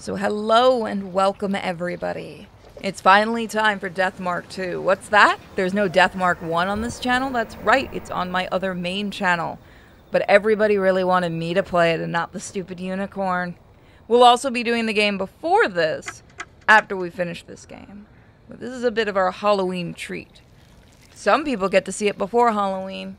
So hello and welcome everybody. It's finally time for Deathmark 2. What's that? There's no Deathmark 1 on this channel? That's right, it's on my other main channel. But everybody really wanted me to play it and not the stupid unicorn. We'll also be doing the game before this, after we finish this game. But this is a bit of our Halloween treat. Some people get to see it before Halloween.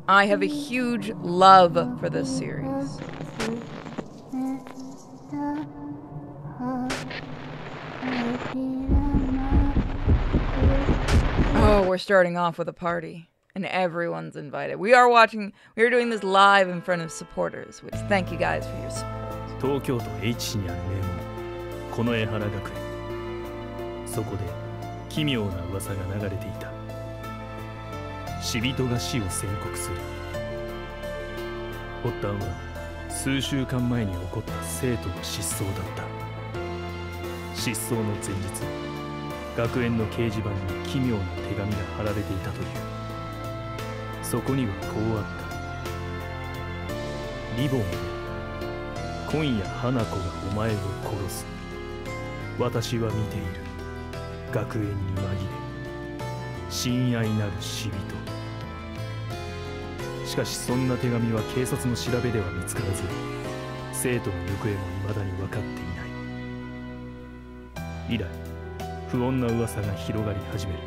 I have a huge love for this series. Oh, we're starting off with a party. And everyone's invited. We are doing this live in front of supporters, which thank you guys for your support. 東京都 H 市にある名門、この江原学園。そこで奇妙な噂が流れていた。死人が死を宣告する。発端は数週間前に起こった生徒の失踪だった。失踪の前日、学園の掲示板に奇妙な手紙が貼られていたという。そこにはこうあった。リボン、今夜花子がお前を殺す。私は見ている。学園に紛れ、親愛なる死人。しかしそんな手紙は警察の調べでは見つからず、生徒の行方も未だに分かっていない。以来、不穏な噂が広がり始める。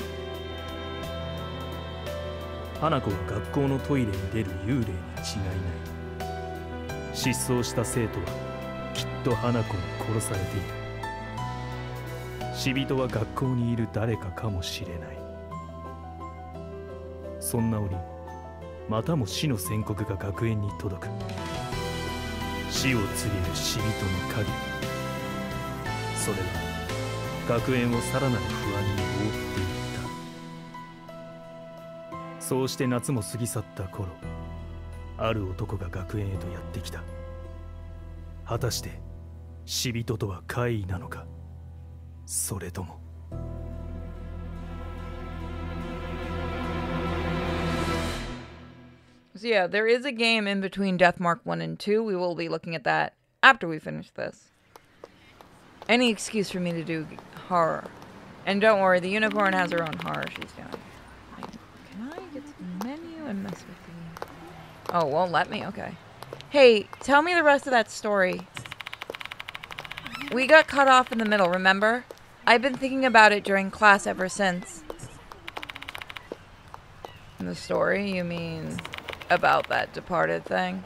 花子が学校のトイレに出る幽霊に違いない。失踪した生徒はきっと花子に殺されている。死人は学校にいる誰かかもしれない。そんな折、またも死の宣告が学園に届く。死を告げる死人の影。それは学園をさらなる不安に覆っていった。そうして夏も過ぎ去った頃、ある男が学園へとやってきた。果たして死人とは怪異なのか、それとも。So yeah, there is a game in between Deathmark 1 and 2. We will be looking at that after we finish this. Any excuse for me to do horror. And don't worry, the unicorn has her own horror she's doing. Can I get to the menu and mess with the... Oh, won't let me? Okay. Hey, tell me the rest of that story. We got cut off in the middle, remember? I've been thinking about it during class ever since. The story, you mean about that departed thing?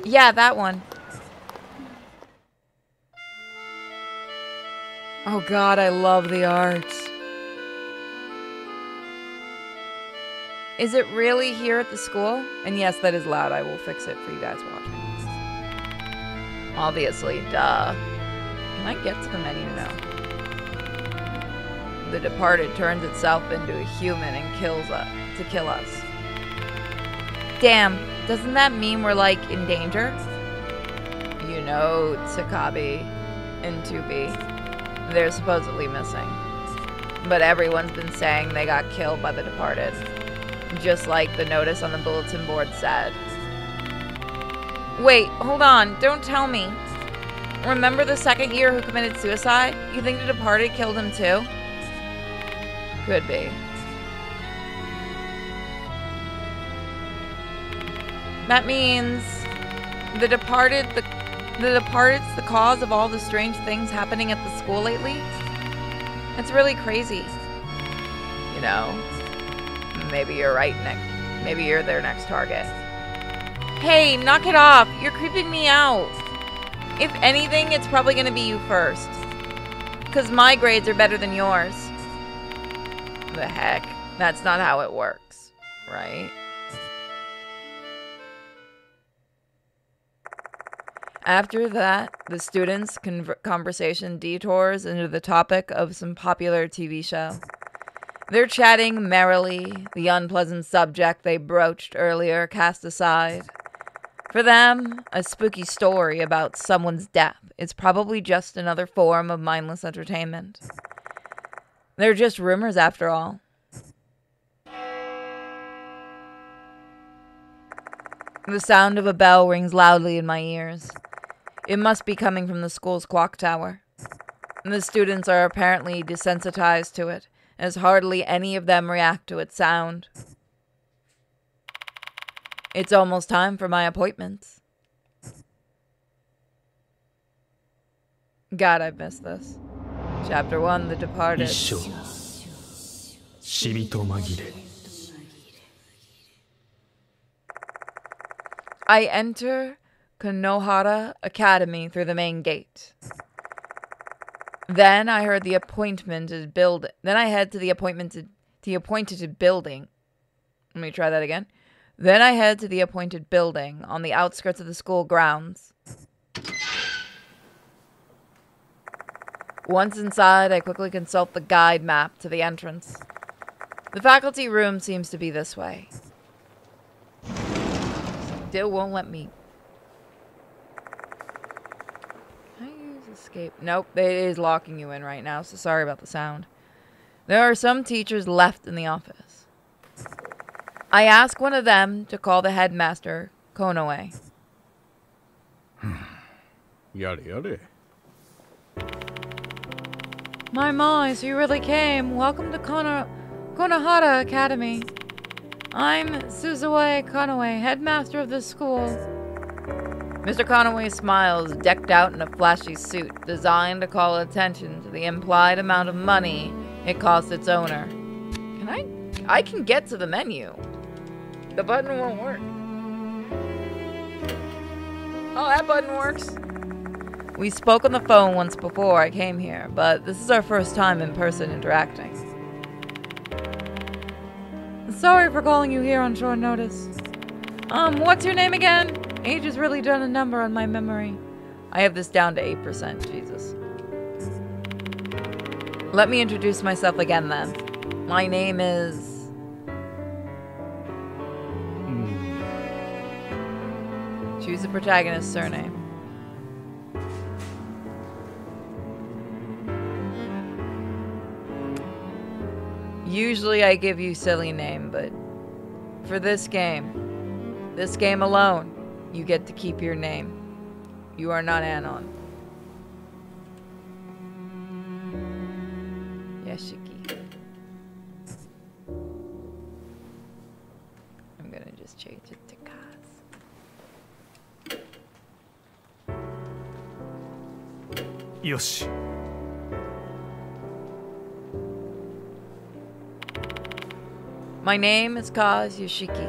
Yeah, that one. Oh god, I love the art. Is it really here at the school? And yes, that is loud. I will fix it for you guys watching. Obviously, duh. Can I get to the menu now? The departed turns itself into a human and kills us to kill us. Damn, doesn't that mean we're like in danger? You know, Tsakabi and 2B, they're supposedly missing. But everyone's been saying they got killed by the departed. Just like the notice on the bulletin board said. Wait, hold on, don't tell me. Remember the second year who committed suicide? You think the departed killed him too? Could be. That means the departed's the cause of all the strange things happening at the school lately? That's really crazy. You know, maybe you're right, Nick. Maybe you're their next target. Hey, knock it off. You're creeping me out. If anything, it's probably going to be you first. Because my grades are better than yours. The heck? That's not how it works, right? After that, the students' conversation detours into the topic of some popular TV show. They're chatting merrily, the unpleasant subject they broached earlier cast aside. For them, a spooky story about someone's death is probably just another form of mindless entertainment. They're just rumors after all. The sound of a bell rings loudly in my ears. It must be coming from the school's clock tower. The students are apparently desensitized to it, as hardly any of them react to its sound. It's almost time for my appointments. God, I've missed this. Chapter 1, The Departed. 一生死人紛れ I enter Konohara Academy through the main gate. Then I heard the appointed building. Then I head to the appointed building. Let me try that again. Then I head to the appointed building on the outskirts of the school grounds. Once inside, I quickly consult the guide map to the entrance. The faculty room seems to be this way. Still won't let me. Can I use escape? Nope, it is locking you in right now, so sorry about the sound. There are some teachers left in the office. I ask one of them to call the headmaster, Konoe. Yare. My, so you really came. Welcome to Konohara Academy. I'm Suzue Konoe, headmaster of the school. Mr. Konoe smiles, decked out in a flashy suit, designed to call attention to the implied amount of money it costs its owner. I can get to the menu. The button won't work. Oh, that button works. We spoke on the phone once before I came here, but this is our first time in person interacting. Sorry for calling you here on short notice. What's your name again? Age has really done a number on my memory. I have this down to 8%, Jesus. Let me introduce myself again then. My name is... Choose the protagonist's surname. Usually I give you silly name, but for this game alone, you get to keep your name. You are not Anon. Yashiki. I'm gonna just change it to Kaz. Yoshi. My name is Kaz Yoshiki.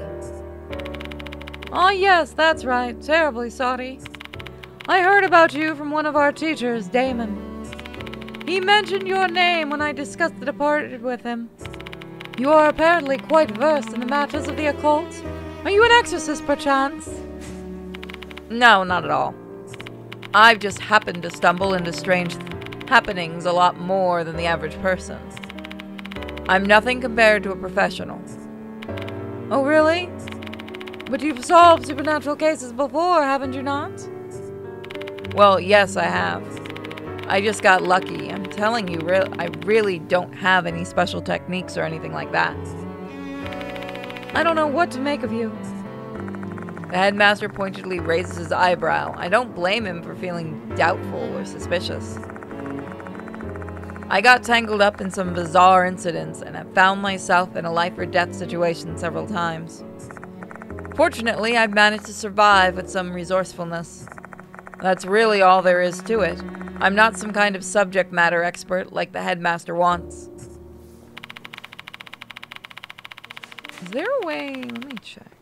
Oh yes, that's right. Terribly sorry. I heard about you from one of our teachers, Damon. He mentioned your name when I discussed the departed with him. You are apparently quite versed in the matters of the occult. Are you an exorcist, perchance? No, not at all. I've just happened to stumble into strange happenings a lot more than the average person. I'm nothing compared to a professional. Oh, really? But you've solved supernatural cases before, haven't you not? Well, yes, I have. I just got lucky. I'm telling you, I really don't have any special techniques or anything like that. I don't know what to make of you. The headmaster pointedly raises his eyebrow. I don't blame him for feeling doubtful or suspicious. I got tangled up in some bizarre incidents and have found myself in a life-or-death situation several times. Fortunately, I've managed to survive with some resourcefulness. That's really all there is to it. I'm not some kind of subject matter expert like the headmaster wants. Is there a way? Let me check.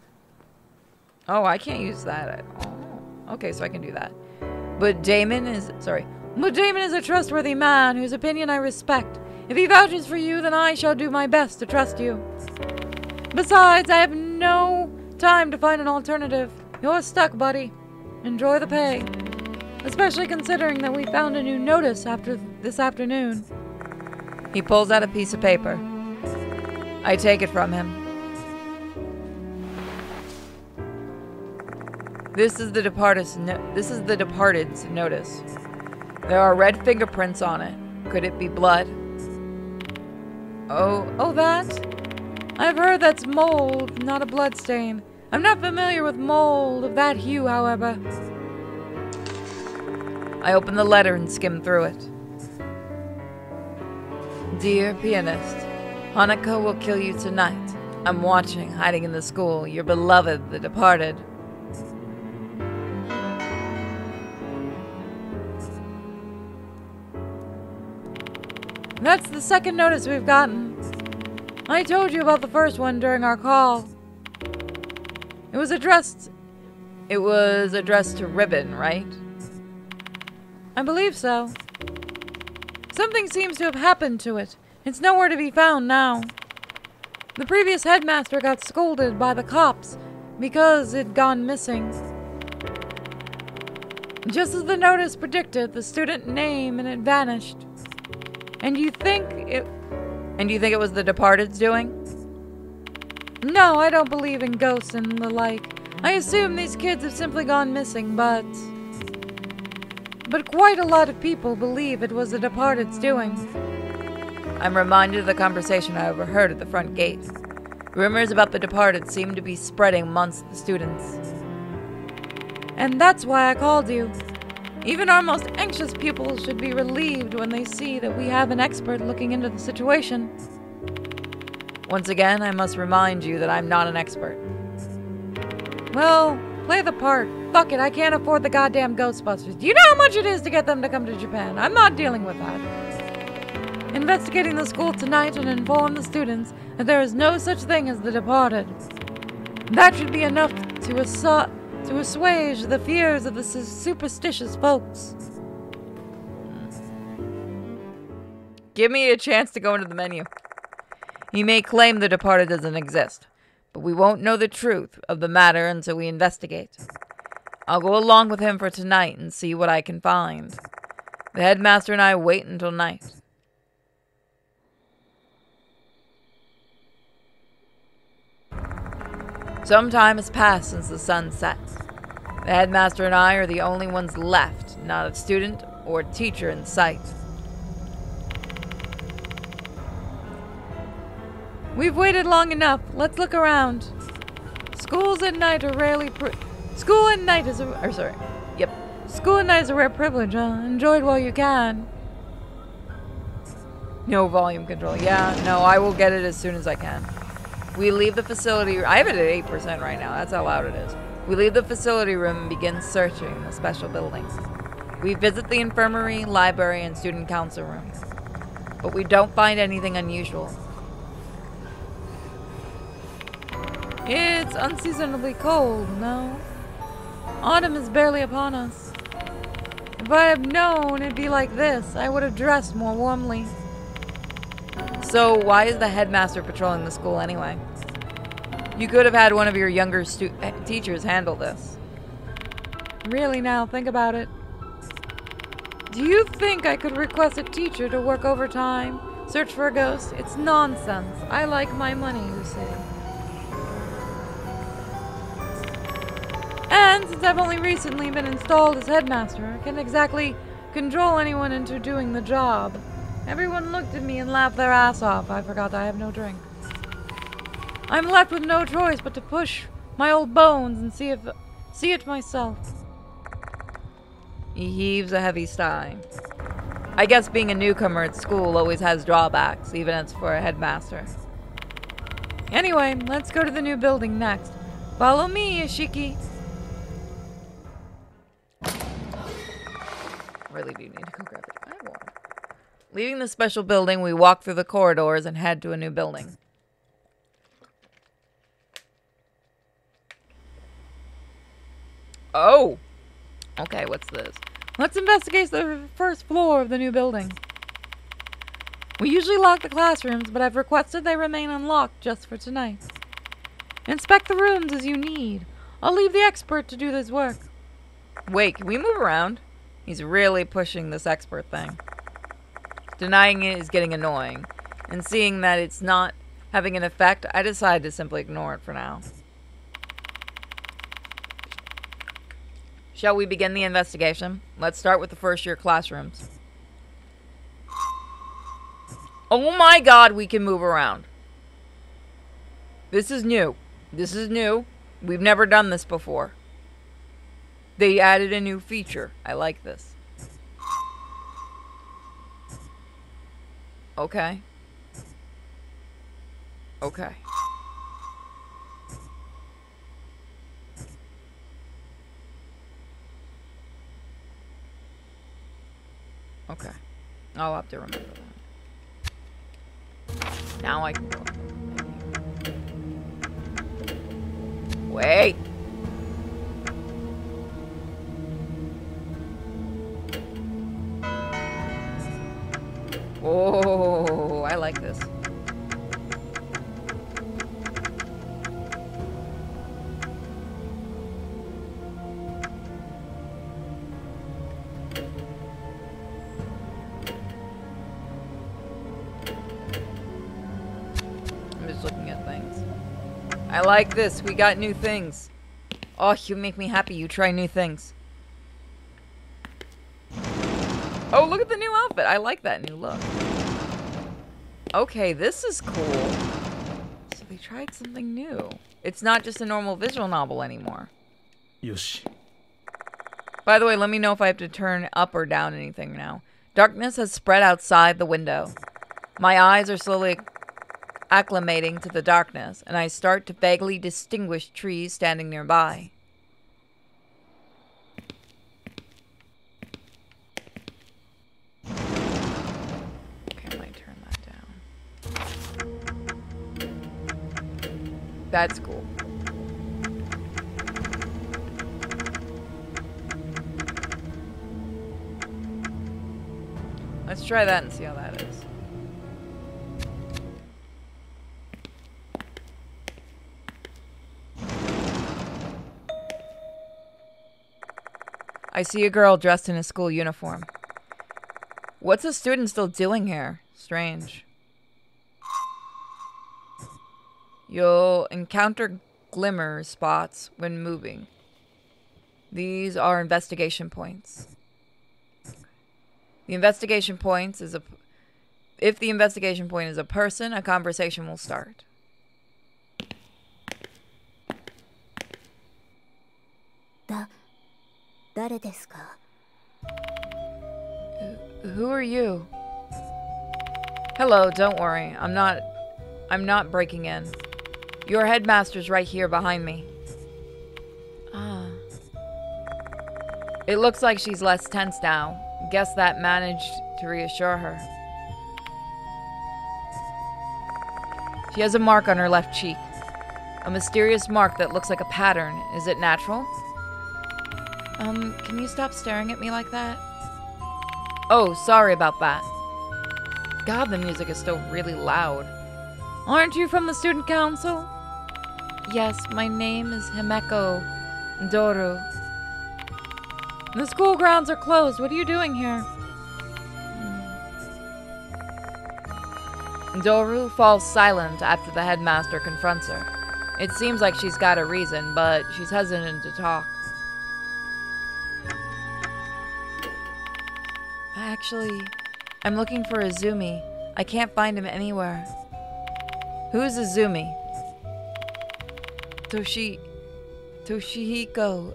Oh, I can't use that at all. Okay, so I can do that. But Damon is a trustworthy man whose opinion I respect. If he vouches for you, then I shall do my best to trust you. Besides, I have no time to find an alternative. You're stuck, buddy. Enjoy the pay. Especially considering that we found a new notice after this afternoon. He pulls out a piece of paper. I take it from him. This is the departed's notice. There are red fingerprints on it. Could it be blood? Oh, that? I've heard that's mold, not a blood stain. I'm not familiar with mold of that hue, however. I open the letter and skim through it. Dear pianist, Hanukkah will kill you tonight. I'm watching, hiding in the school, your beloved, the departed. That's the second notice we've gotten. I told you about the first one during our call. It was addressed to Ribbon, right? I believe so. Something seems to have happened to it. It's nowhere to be found now. The previous headmaster got scolded by the cops because it'd gone missing. Just as the notice predicted, the student name and it vanished. And you think it was the Departed's doing? No, I don't believe in ghosts and the like. I assume these kids have simply gone missing, but quite a lot of people believe it was the Departed's doing. I'm reminded of the conversation I overheard at the front gate. Rumors about the Departed seem to be spreading amongst the students. And that's why I called you. Even our most anxious pupils should be relieved when they see that we have an expert looking into the situation. Once again, I must remind you that I'm not an expert. Well, play the part. Fuck it, I can't afford the goddamn Ghostbusters. Do you know how much it is to get them to come to Japan? I'm not dealing with that. Investigating the school tonight and inform the students that there is no such thing as the Departed. That should be enough to assuage the fears of the superstitious folks. Give me a chance to go into the menu. He may claim the Departed doesn't exist, but we won't know the truth of the matter until we investigate. I'll go along with him for tonight and see what I can find. The headmaster and I wait until night. Some time has passed since the sun set. The headmaster and I are the only ones left, not a student or a teacher in sight. We've waited long enough. Let's look around. School at night is a rare privilege, Enjoy it while you can. No volume control. Yeah, no, I will get it as soon as I can. We leave the facility. I have it at 8% right now. That's how loud it is. We leave the facility room and begin searching the special buildings. We visit the infirmary, library, and student council rooms. But we don't find anything unusual. It's unseasonably cold, no? Autumn is barely upon us. If I had known it'd be like this, I would have dressed more warmly. So why is the headmaster patrolling the school anyway? You could have had one of your younger teachers handle this. Really now, think about it. Do you think I could request a teacher to work overtime, search for a ghost? It's nonsense. I like my money, you see. And since I've only recently been installed as headmaster, I can't exactly control anyone into doing the job. Everyone looked at me and laughed their ass off. I forgot I have no drink. I'm left with no choice but to push my old bones and see it myself. He heaves a heavy sigh. I guess being a newcomer at school always has drawbacks, even if it's for a headmaster. Anyway, let's go to the new building next. Follow me, Ishiki. Really do need to go grab it. I have one. Leaving the special building, we walk through the corridors and head to a new building. Oh! Okay, what's this? Let's investigate the first floor of the new building. We usually lock the classrooms, but I've requested they remain unlocked just for tonight. Inspect the rooms as you need. I'll leave the expert to do this work. Wait, can we move around? He's really pushing this expert thing. Denying it is getting annoying, and seeing that it's not having an effect, I decided to simply ignore it for now. Shall we begin the investigation? Let's start with the first year classrooms. Oh my god, we can move around. This is new. This is new. We've never done this before. They added a new feature. I like this. Okay. Okay. Okay. I'll have to remember that. Now I can go. Wait. Oh, I like this. I'm just looking at things. I like this. We got new things. Oh, you make me happy. You try new things. Oh, look at the new outfit. I like that new look. Okay, this is cool. So they tried something new. It's not just a normal visual novel anymore. Yoshi. By the way, let me know if I have to turn up or down anything now. Darkness has spread outside the window. My eyes are slowly acclimating to the darkness, and I start to vaguely distinguish trees standing nearby. Okay, I might turn that down. That's cool. Let's try that and see how that is. I see a girl dressed in a school uniform. What's a student still doing here? Strange. You'll encounter glimmer spots when moving. These are investigation points. The investigation points is if the investigation point is a person, a conversation will start. Who are you? Hello, don't worry. I'm not breaking in. Your headmaster's right here behind me. Ah. It looks like she's less tense now. Guess that managed to reassure her. She has a mark on her left cheek. A mysterious mark that looks like a pattern. Is it natural? Can you stop staring at me like that? Oh, sorry about that. God, the music is still really loud. Aren't you from the student council? Yes, my name is Himeko Doru. The school grounds are closed. What are you doing here? Doru falls silent after the headmaster confronts her. It seems like she's got a reason, but she's hesitant to talk. Actually, I'm looking for Izumi. I can't find him anywhere. Who's Izumi? Toshihiko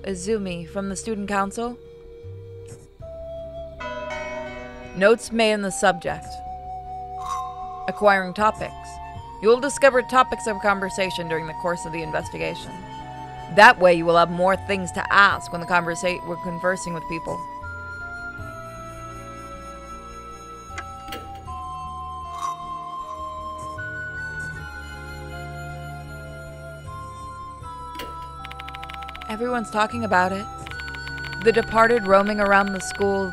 Izumi from the student council? Notes made in the subject. Acquiring topics. You will discover topics of conversation during the course of the investigation. That way you will have more things to ask when we're conversing with people. Everyone's talking about it. The departed roaming around the school,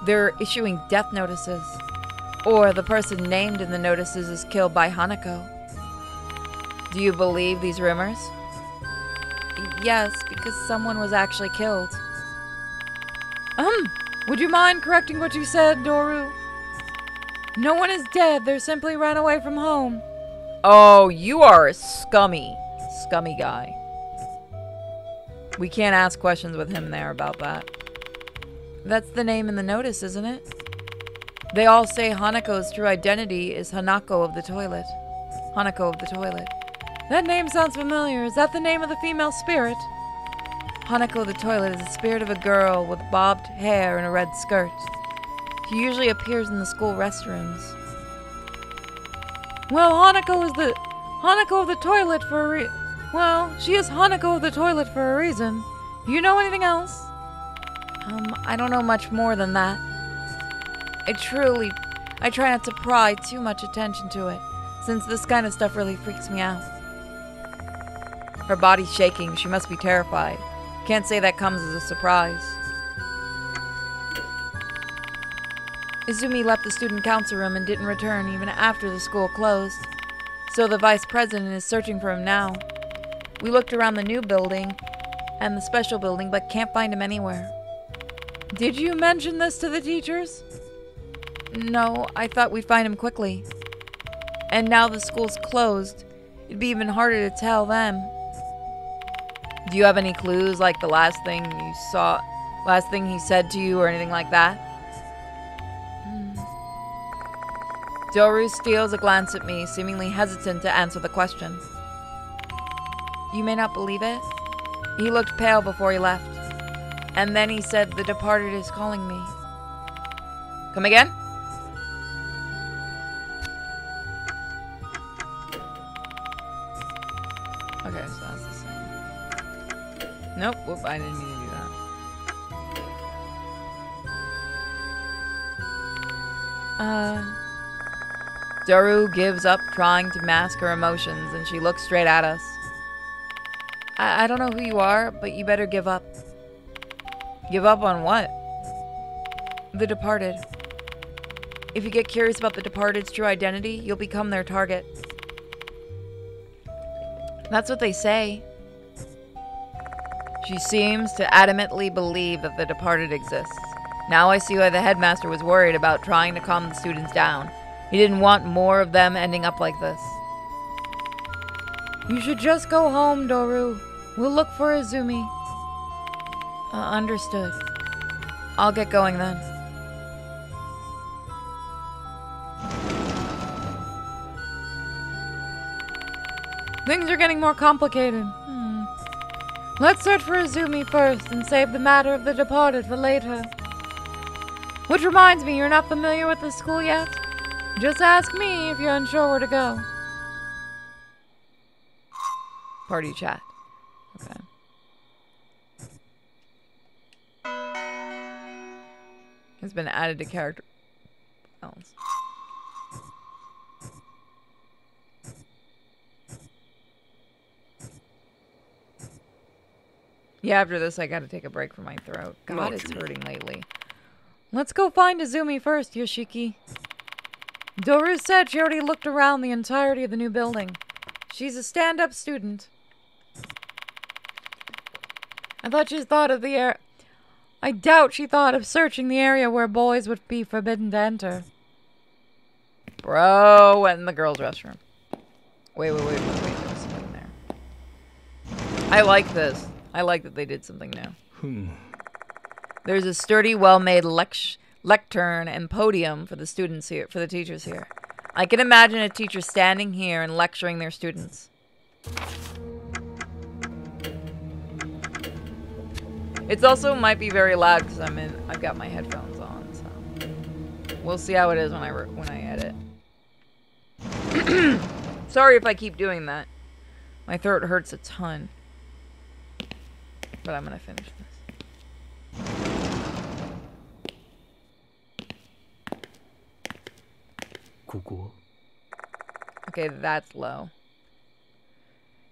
they're issuing death notices. Or the person named in the notices is killed by Hanako. Do you believe these rumors? Yes, because someone was actually killed. Would you mind correcting what you said, Doru? No one is dead, they simply ran away from home. Oh, you are a scummy guy. We can't ask questions with him there about that. That's the name in the notice, isn't it? They all say Hanako's true identity is Hanako of the toilet. Hanako of the toilet. That name sounds familiar. Is that the name of the female spirit? Hanako the toilet is the spirit of a girl with bobbed hair and a red skirt. She usually appears in the school restrooms. Well, Hanako of the toilet for a Well, she is Hanako of the toilet for a reason. Do you know anything else? I don't know much more than that. I try not to pry too much attention to it, since this kind of stuff really freaks me out. Her body's shaking. She must be terrified. Can't say that comes as a surprise. Izumi left the student council room and didn't return even after the school closed. So the vice president is searching for him now. We looked around the new building and the special building, but can't find him anywhere. Did you mention this to the teachers? No, I thought we'd find him quickly. And now the school's closed. It'd be even harder to tell them. Do you have any clues, like the last thing he said to you or anything like that? Doru steals a glance at me, seemingly hesitant to answer the question. You may not believe it. He looked pale before he left. And then he said, "The departed is calling me." Come again? Okay, so that's the same. Nope, whoop, I didn't mean to do that. Doru gives up trying to mask her emotions, and she looks straight at us. I don't know who you are, but you better give up. Give up on what? The departed. If you get curious about the departed's true identity, you'll become their target. That's what they say. She seems to adamantly believe that the departed exists. Now I see why the headmaster was worried about trying to calm the students down. He didn't want more of them ending up like this. You should just go home, Doru. We'll look for Izumi. Understood. I'll get going then. Things are getting more complicated. Let's search for Izumi first and save the matter of the departed for later. Which reminds me, you're not familiar with the school yet? Just ask me if you're unsure where to go. Party chat. Okay. Has been added to character. Else. Yeah, after this I gotta take a break from my throat. God, it's hurting lately. Let's go find Izumi first, Yoshiki. Doru said she already looked around the entirety of the new building. She's a stand-up student. I doubt she thought of searching the area where boys would be forbidden to enter. Bro went in the girls' restroom. Wait. There was something there. I like this. I like that they did something new. There's a sturdy, well-made lectern and podium for the students here, for the teachers here. I can imagine a teacher standing here and lecturing their students. It's also might be very loud because I've got my headphones on, so we'll see how it is when I edit. Sorry if I keep doing that. My throat hurts a ton. But I'm gonna finish this. Okay, that's low.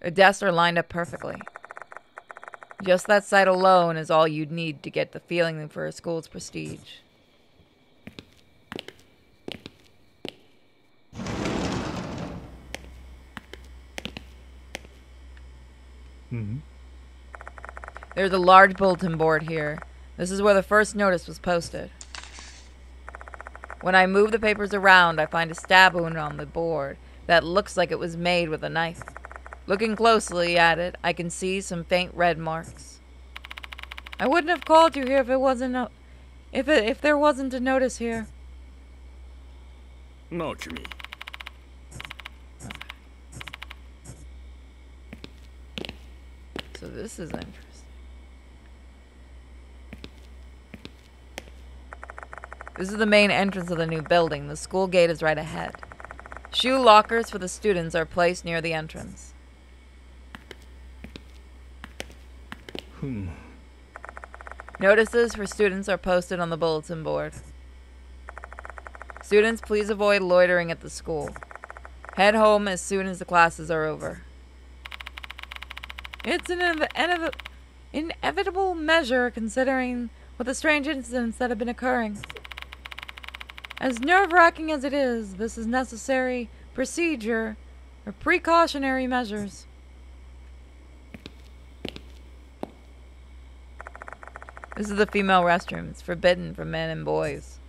The desks are lined up perfectly. Just that sight alone is all you'd need to get the feeling for a school's prestige. There's a large bulletin board here. This is where the first notice was posted. When I move the papers around, I find a stab wound on the board that looks like it was made with a knife. Looking closely at it, I can see some faint red marks. I wouldn't have called you here if it wasn't if there wasn't a notice here. No, Jimmy. So this is interesting. This is the main entrance of the new building. The school gate is right ahead. Shoe lockers for the students are placed near the entrance. Notices for students are posted on the bulletin board. Students, please avoid loitering at the school. Head home as soon as the classes are over. It's an inevitable measure considering what the strange incidents that have been occurring. As nerve-wracking as it is, this is necessary procedure or precautionary measures. This is the female restroom. It's forbidden for men and boys.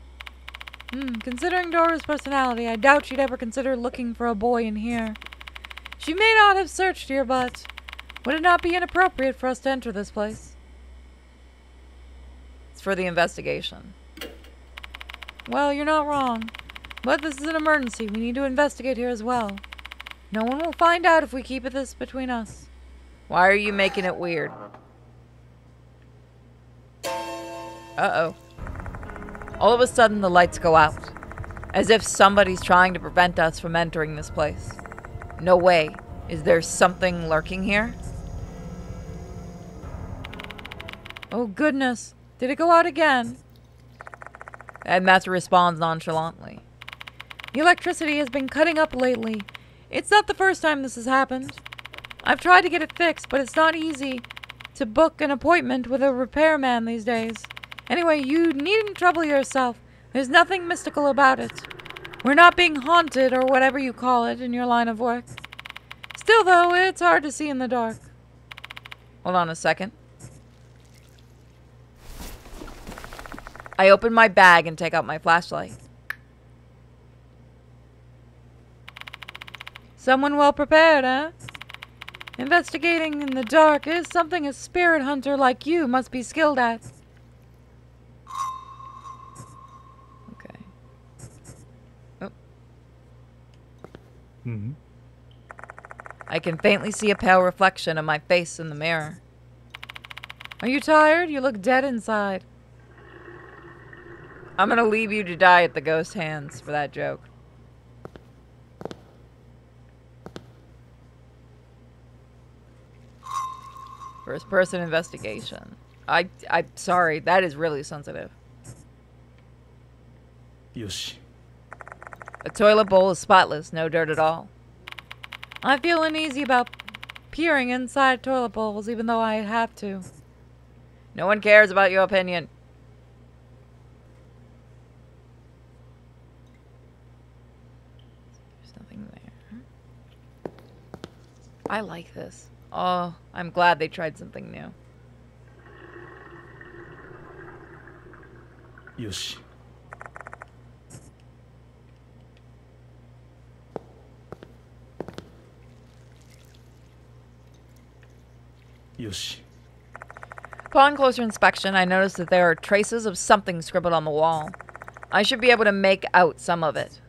Considering Dora's personality, I doubt she'd ever consider looking for a boy in here. She may not have searched here, but would it not be inappropriate for us to enter this place? It's for the investigation. Well, you're not wrong. But this is an emergency. We need to investigate here as well. No one will find out if we keep this between us. Why are you making it weird? Uh-oh. All of a sudden, the lights go out. As if somebody's trying to prevent us from entering this place. No way. Is there something lurking here? Oh, goodness. Did it go out again? The headmaster responds nonchalantly. The electricity has been cutting up lately. It's not the first time this has happened. I've tried to get it fixed, but it's not easy to book an appointment with a repairman these days. Anyway, you needn't trouble yourself. There's nothing mystical about it. We're not being haunted or whatever you call it in your line of work. Still, though, it's hard to see in the dark. Hold on a second. I open my bag and take out my flashlight. Someone well prepared, eh? Investigating in the dark is something a spirit hunter like you must be skilled at. Okay. Oh. I can faintly see a pale reflection of my face in the mirror. Are you tired? You look dead inside. I'm gonna leave you to die at the ghost hands for that joke. First person investigation. I'm sorry, that is really sensitive. Yoshi. The toilet bowl is spotless, no dirt at all. I feel uneasy about peering inside toilet bowls, even though I'd have to. No one cares about your opinion. There's nothing there. I like this. Oh, I'm glad they tried something new. Yoshi. Yoshi. Upon closer inspection, I noticed that there are traces of something scribbled on the wall. I should be able to make out some of it.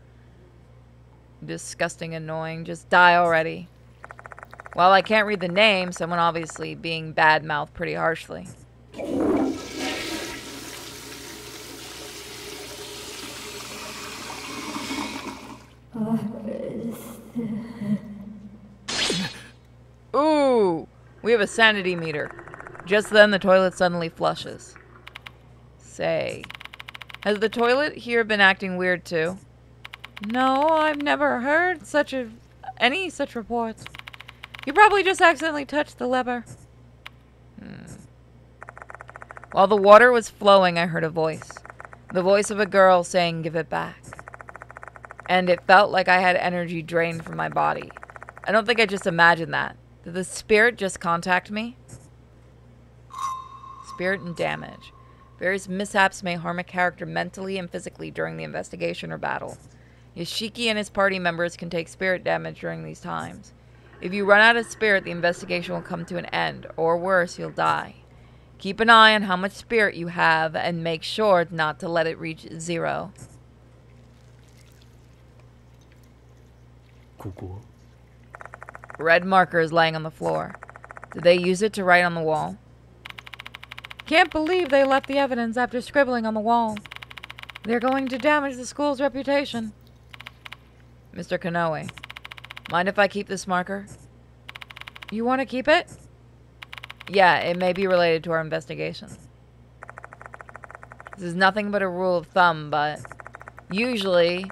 Disgusting, annoying. Just die already. While I can't read the name, someone obviously being bad-mouthed pretty harshly. Ooh! We have a sanity meter. Just then, the toilet suddenly flushes. Say, has the toilet here been acting weird too? No, I've never heard any such reports. You probably just accidentally touched the lever. While the water was flowing, I heard a voice. The voice of a girl saying, "Give it back." And it felt like I had energy drained from my body. I don't think I just imagined that. Did the spirit just contact me? Spirit and damage. Various mishaps may harm a character mentally and physically during the investigation or battle. Yoshiki and his party members can take spirit damage during these times. If you run out of spirit, the investigation will come to an end, or worse, you'll die. Keep an eye on how much spirit you have and make sure not to let it reach 0. Koko. Red marker is laying on the floor. Did they use it to write on the wall? Can't believe they left the evidence after scribbling on the wall. They're going to damage the school's reputation. Mr. Kanoe, mind if I keep this marker? You want to keep it? Yeah, it may be related to our investigation. This is nothing but a rule of thumb, but usually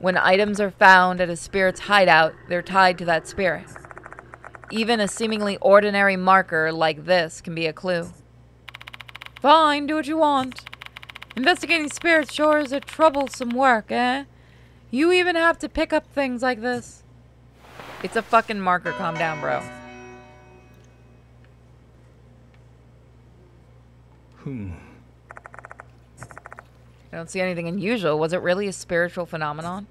when items are found at a spirit's hideout, they're tied to that spirit. Even a seemingly ordinary marker like this can be a clue. Fine, do what you want. Investigating spirits sure is a troublesome work, eh? You even have to pick up things like this. It's a fucking marker, calm down, bro. I don't see anything unusual. Was it really a spiritual phenomenon?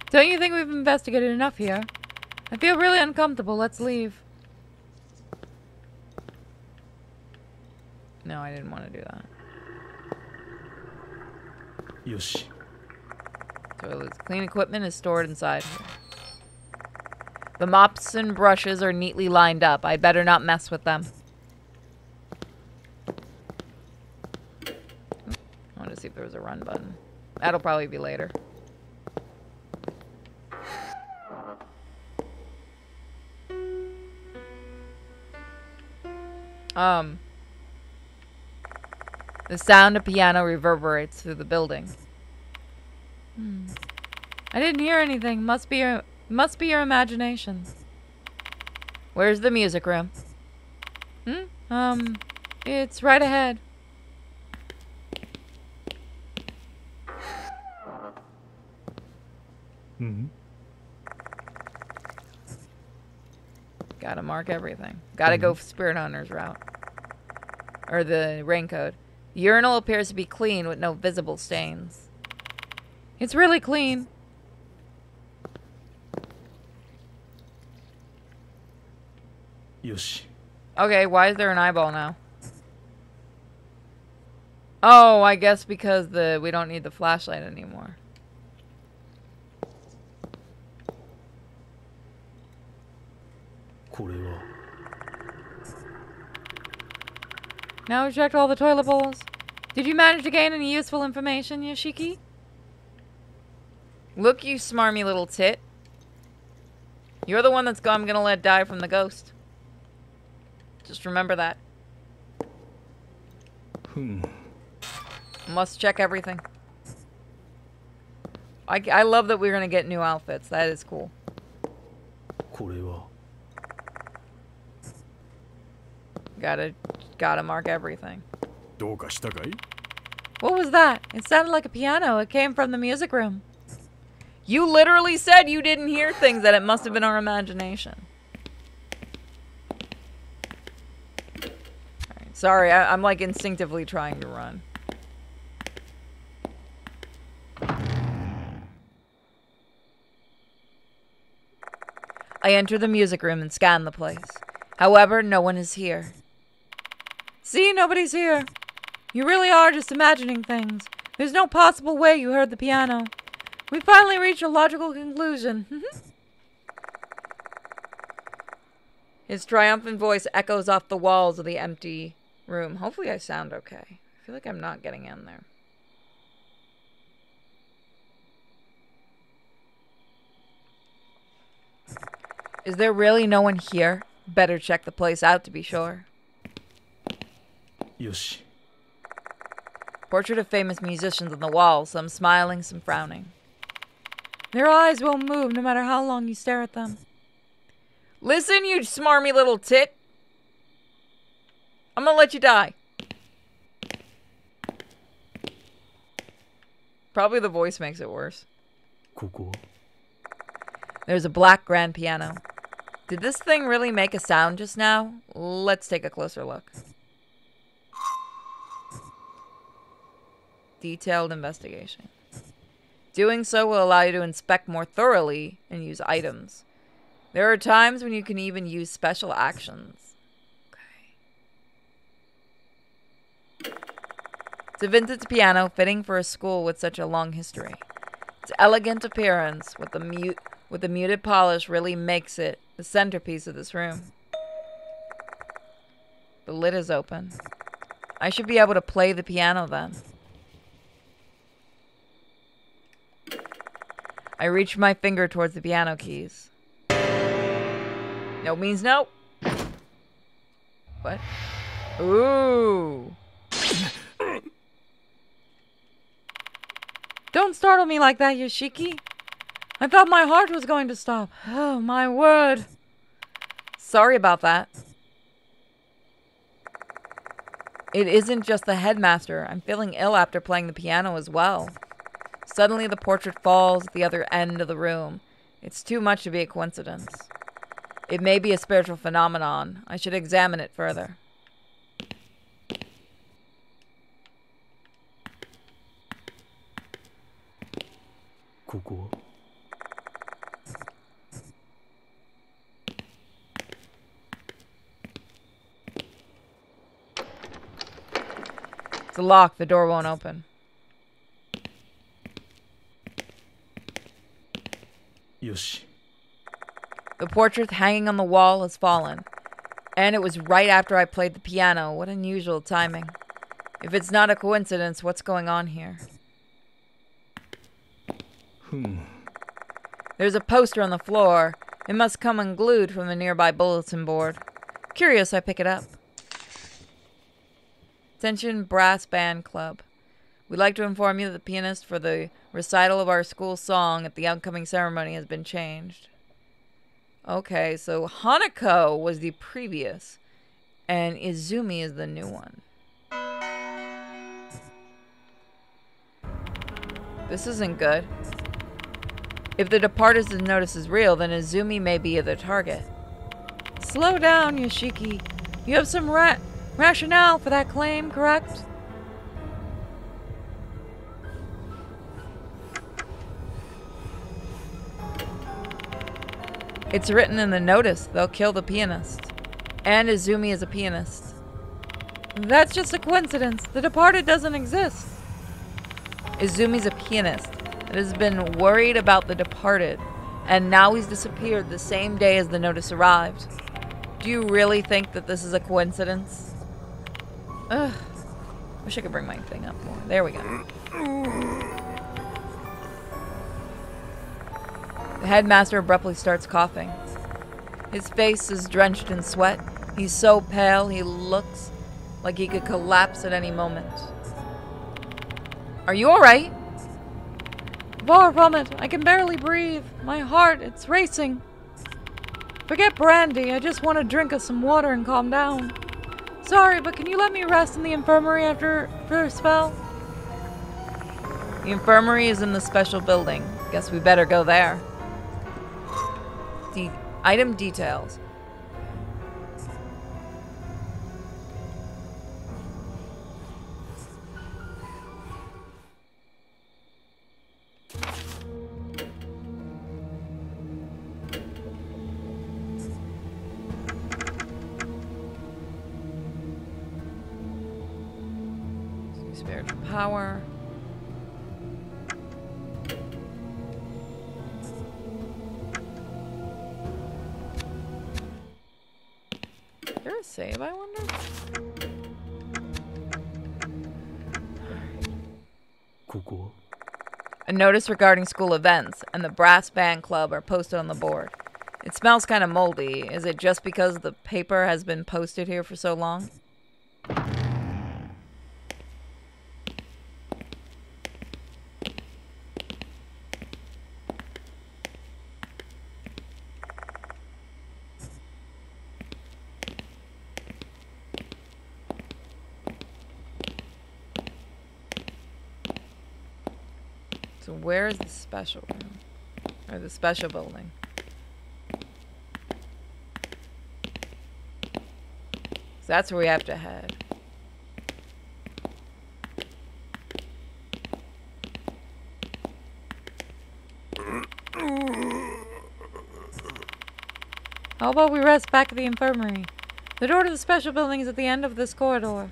Don't you think we've investigated enough here? I feel really uncomfortable. Let's leave. No, I didn't want to do that. Yoshi. Toilets. Clean equipment is stored inside here. The mops and brushes are neatly lined up. I'd better not mess with them. I wanted to see if there was a run button. That'll probably be later. The sound of piano reverberates through the building. I didn't hear anything. Must be your imagination. Where's the music room? It's right ahead. Gotta mark everything. Gotta go Spirit Hunter's route. Or the rain code. The urinal appears to be clean with no visible stains. It's really clean. Yoshi. Okay, why is there an eyeball now? Oh, I guess because we don't need the flashlight anymore. Now we checked all the toilet bowls. Did you manage to gain any useful information, Yoshiki? Look, you smarmy little tit. You're the one I'm gonna let die from the ghost. Just remember that. Must check everything. I love that we're gonna get new outfits. That is cool. Gotta mark everything. What was that? It sounded like a piano. It came from the music room. You literally said you didn't hear things, that it must have been our imagination. Alright, sorry, I'm like instinctively trying to run. I enter the music room and scan the place. However, no one is here. See, nobody's here. You really are just imagining things. There's no possible way you heard the piano. We finally reached a logical conclusion. His triumphant voice echoes off the walls of the empty room. Hopefully I sound okay. I feel like I'm not getting in there. Is there really no one here? Better check the place out to be sure. Yoshi. Portrait of famous musicians on the wall, some smiling, some frowning. Their eyes won't move no matter how long you stare at them. Listen, you smarmy little tit. I'm gonna let you die. Probably the voice makes it worse. There's a black grand piano. Did this thing really make a sound just now? Let's take a closer look. Detailed investigation. Doing so will allow you to inspect more thoroughly and use items. There are times when you can even use special actions. Okay. It's a vintage piano fitting for a school with such a long history. Its elegant appearance with with the muted polish really makes it the centerpiece of this room. The lid is open. I should be able to play the piano then. I reach my finger towards the piano keys. No means no. What? Ooh. Don't startle me like that, Yoshiki. I thought my heart was going to stop. Oh, my word. Sorry about that. It isn't just the headmaster. I'm feeling ill after playing the piano as well. Suddenly the portrait falls at the other end of the room. It's too much to be a coincidence. It may be a spiritual phenomenon. I should examine it further. It's a lock. The door won't open. Yoshi. The portrait hanging on the wall has fallen. And it was right after I played the piano. What unusual timing. If it's not a coincidence, what's going on here? There's a poster on the floor. It must come unglued from the nearby bulletin board. Curious, I pick it up. Attention Brass Band Club. We'd like to inform you that the pianist for the recital of our school song at the upcoming ceremony has been changed. Okay, so Hanako was the previous, and Izumi is the new one. This isn't good. If the departed's notice is real, then Izumi may be the target. Slow down, Yoshiki. You have some rationale for that claim, correct? It's written in the notice, they'll kill the pianist. And Izumi is a pianist. That's just a coincidence. The departed doesn't exist. Izumi's a pianist that has been worried about the departed, and now he's disappeared the same day as the notice arrived. Do you really think that this is a coincidence? Ugh. Wish I could bring my thing up more. There we go. The headmaster abruptly starts coughing. His face is drenched in sweat. He's so pale, he looks like he could collapse at any moment. Are you alright? Far from it. I can barely breathe. My heart, it's racing. Forget brandy. I just want a drink of some water and calm down. Sorry, but can you let me rest in the infirmary for a spell? The infirmary is in the special building. Guess we better go there. The item details. Spiritual power. Is there a save, I wonder? A notice regarding school events and the brass band club are posted on the board. It smells kind of moldy. Is it just because the paper has been posted here for so long? So where is the special room? Or the special building? So that's where we have to head. How about we rest back at the infirmary? The door to the special building is at the end of this corridor.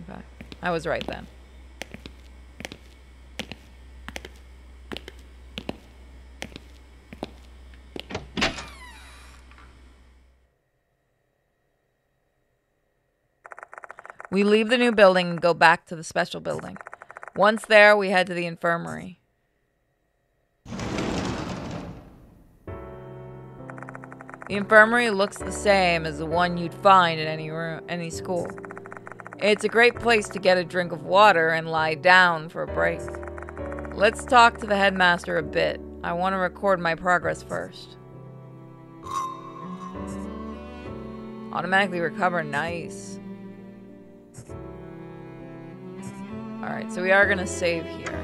Okay. I was right then. We leave the new building and go back to the special building. Once there, we head to the infirmary. The infirmary looks the same as the one you'd find in any school. It's a great place to get a drink of water and lie down for a break. Let's talk to the headmaster a bit. I want to record my progress first. Automatically recover, nice. Alright, so we are going to save here.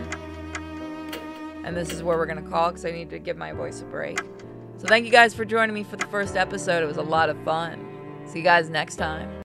And this is where we're going to call because I need to give my voice a break. So thank you guys for joining me for the first episode. It was a lot of fun. See you guys next time.